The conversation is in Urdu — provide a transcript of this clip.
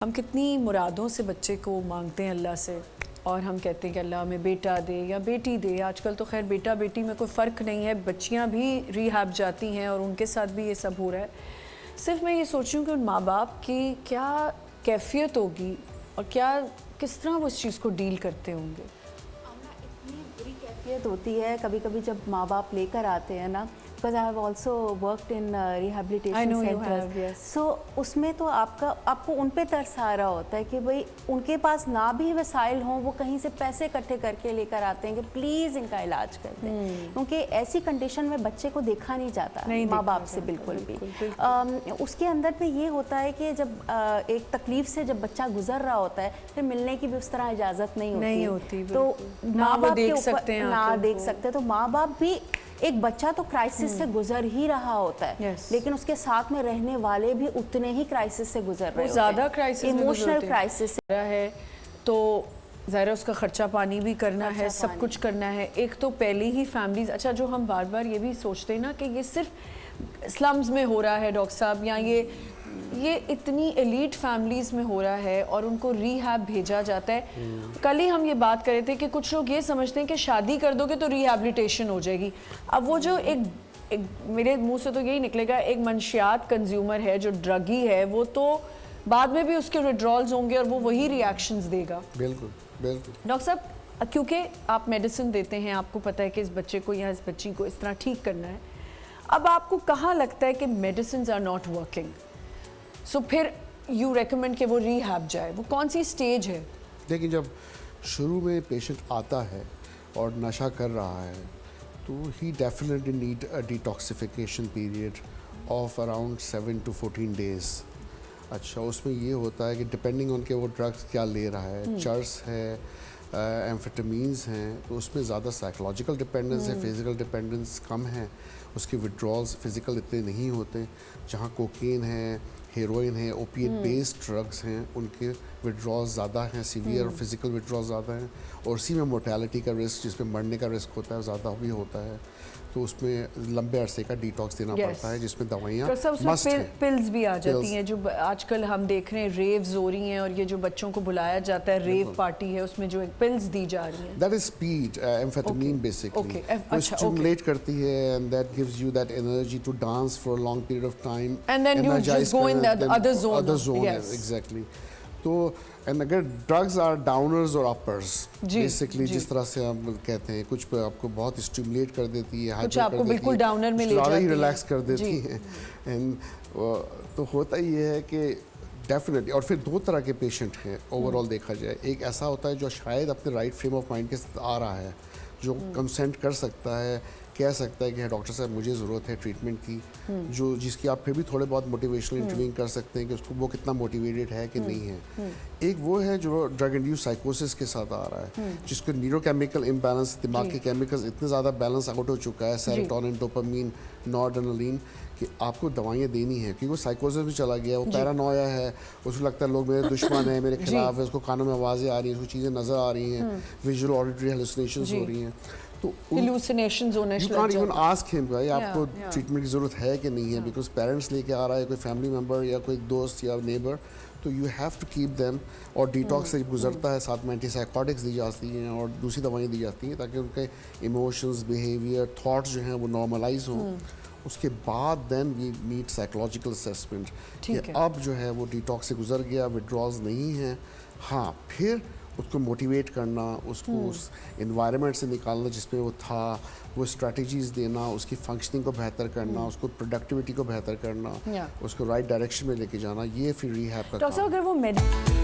ہم کتنی مرادوں سے بچے کو مانگتے ہیں اللہ سے، اور ہم کہتے ہیں کہ اللہ ہمیں بیٹا دے یا بیٹی دے. آج کل تو خیر بیٹا بیٹی میں کوئی فرق نہیں ہے، بچیاں بھی ریہیب جاتی ہیں اور ان کے ساتھ بھی یہ سب ہو رہا ہے. صرف میں یہ سوچ رہی ہوں کہ ان ماں باپ کی کیا کیفیت ہوگی اور کس طرح وہ اس چیز کو ڈیل کرتے ہوں گے. اتنی بری کیفیت ہوتی ہے کبھی کبھی جب ماں باپ لے کر آتے ہیں نا، because I have also worked in rehabilitation centers. So اس میں تو آپ کو ان پہ ترس آ رہا ہوتا ہے کہ بھئی ان کے پاس نہ بھی وسائل ہوں، وہ کہیں سے پیسے اکٹھے کر کے لے کر آتے ہیں کہ پلیز ان کا علاج کر دیں، کیونکہ ایسی کنڈیشن میں بچے کو دیکھا نہیں جاتا ماں باپ سے بالکل بھی. اس کے اندر پہ یہ ہوتا ہے کہ جب ایک تکلیف سے جب بچہ گزر رہا ہوتا ہے، پھر ملنے کی بھی اس طرح اجازت نہیں ہوتی، تو ماں باپ کے اوپر نہ دیکھ سکتے، تو ماں باپ بھی ایک بچہ تو کرائسس سے گزر ہی رہا ہوتا ہے، لیکن اس کے ساتھ میں رہنے والے بھی اتنے ہی کرائسس سے گزر رہے ہوتے ہیں، زیادہ کرائسس ایموشنل کرائسس ہے. تو ظاہر اس کا خرچہ پانی بھی کرنا ہے، سب کچھ کرنا ہے. ایک تو پہلے ہی فیملیز، اچھا جو ہم بار بار یہ بھی سوچتے ہیں نا کہ یہ صرف سلمز میں ہو رہا ہے ڈاکٹر صاحب، یا یہ اتنی ایلیٹ فیملیز میں ہو رہا ہے اور ان کو ریہیب بھیجا جاتا ہے. کل ہی ہم یہ بات کر رہے تھے کہ کچھ لوگ یہ سمجھتے ہیں کہ شادی کر دو گے تو ریہیبلیٹیشن ہو جائے گی. اب وہ جو ایک میرے منہ سے تو یہی نکلے گا، ایک منشیات کنزیومر ہے جو ڈرگی ہے، وہ تو بعد میں بھی اس کے وڈرالز ہوں گے اور وہ وہی ریاکشنز دے گا. بالکل بالکل. ڈاکٹر صاحب کیونکہ آپ میڈیسن دیتے ہیں، آپ کو پتہ ہے کہ اس بچے کو یا اس بچی کو اس طرح ٹھیک کرنا ہے، اب آپ کو کہاں لگتا ہے کہ میڈیسنز آر ناٹ ورکنگ، سو پھر یو ریکمینڈ کہ وہ ریہیب جائے؟ وہ کون سی سٹیج ہے؟ دیکھیں، جب شروع میں پیشنٹ آتا ہے اور نشہ کر رہا ہے تو ہی definitely need a detoxification period of around 7 to 14 days. اچھا، اس میں یہ ہوتا ہے کہ ڈپینڈنگ آن کہ وہ ڈرگس کیا لے رہا ہے، چرس ہے، ایمفیٹامینز ہیں، تو اس میں زیادہ سائیکولوجیکل ڈپینڈنس ہے، فزیکل ڈپینڈنس کم ہے، اس کے وڈرالز فزیکل اتنے نہیں ہوتے. جہاں کوکین ہے، ہیروئن ہے، اوپیٹ بیسڈ ڈرگس ہیں، ان کے وڈرالز زیادہ ہیں، سیویئر اور فزیکل وڈرالز زیادہ ہیں، اور اسی میں مورٹیلٹی کا رسک، جس میں مرنے کا رسک ہوتا ہے، زیادہ بھی ہوتا ہے. تو اس میں لمبے عرصے کا ڈیٹاکس دینا پڑتا ہے، جس میں دوائیاں مست ہیں. پلز بھی آ جاتی ہیں جو آج کل ہم دیکھ رہے ہیں، ریوز ہو رہی ہیں، اور یہ جو بچوں کو بلایا جاتا ہے ریو پارٹی ہے، اس میں جو پلز دی جا رہی ہیں، that is speed amphetamine basically, وہ اسٹیمولیٹ کرتی ہے and that gives you that energy to dance for a long period of time, and then you just go in that other zone. Exactly. تو اگر ڈرگز آر ڈاؤنرز اور اپرز بیسکلی، جس طرح سے ہم کہتے ہیں، کچھ آپ کو بہت اسٹیمولیٹ کر دیتی ہے، کچھ آپ کو بالکل ڈاؤنر میں لے جاتی ہے، ریلیکس کر دیتی ہیں. تو ہوتا یہ ہے کہ ڈیفینیٹلی. اور پھر دو طرح کے پیشنٹ ہیں اوور آل دیکھا جائے. ایک ایسا ہوتا ہے جو شاید اپنے رائٹ فریم آف مائنڈ کے ساتھ آ رہا ہے، جو کنسنٹ کر سکتا ہے، کہہ سکتا ہے کہ ڈاکٹر صاحب مجھے ضرورت ہے ٹریٹمنٹ کی، جس کی آپ پھر بھی تھوڑے بہت موٹیویشنل انٹرویو کر سکتے ہیں کہ اس کو وہ کتنا موٹیویٹڈ ہے کہ نہیں ہے. ایک وہ ہے جو ڈرگ انڈیوس سائیکوسس کے ساتھ آ رہا ہے، جس کو نیورو کیمیکل امبیلنس، دماغ کے کیمیکلز اتنے زیادہ بیلنس آؤٹ ہو چکا ہے، سیروٹونن، ڈوپامین، نورڈرنلین، کہ آپ کو دوائیاں دینی ہیں، کیونکہ وہ سائیکوسس میں چلا گیا، وہ پیرانویا ہے، اس کو لگتا ہے لوگ میرے دشمن ہیں، میرے خلاف ہے، اس کو کانوں میں آوازیں آ رہی ہیں، اس کو چیزیں نظر آ رہی ہیں، ویژول آڈیٹری ہیلوسینیشنز ہو رہی ہیں. تو ہیلوسینیشنز ہونے یو کانٹ ایون آسک ہم بھائی آپ کو ٹریٹمنٹ کی ضرورت ہے کہ نہیں ہے، بیکاز پیرنٹس لے کے آ رہا ہے، کوئی فیملی ممبر یا کوئی دوست یا نیبر، تو you have to keep them. اور ڈیٹاکس سے گزرتا ہے، ساتھ میں اینٹی سائیکوٹکس دی جاتی ہیں اور دوسری دوائیں دی جاتی ہیں تاکہ ان کے ایموشنز، بیہیویئر، تھاٹس جو ہیں وہ نارملائز ہوں. اس کے بعد دین وی نیڈ سائیکولوجیکل اسیسمنٹ کہ اب جو ہے وہ ڈیٹاکس سے گزر گیا، وڈرالز نہیں ہیں. ہاں، پھر اس کو موٹیویٹ کرنا، اس کو اس انوائرمنٹ سے نکالنا جس میں وہ تھا، وہ اسٹریٹجیز دینا، اس کی فنکشننگ کو بہتر کرنا، اس کو پروڈکٹیوٹی کو بہتر کرنا، اس کو رائٹ ڈائریکشن میں لے کے جانا، یہ پھر ریہیب کا کام ہے.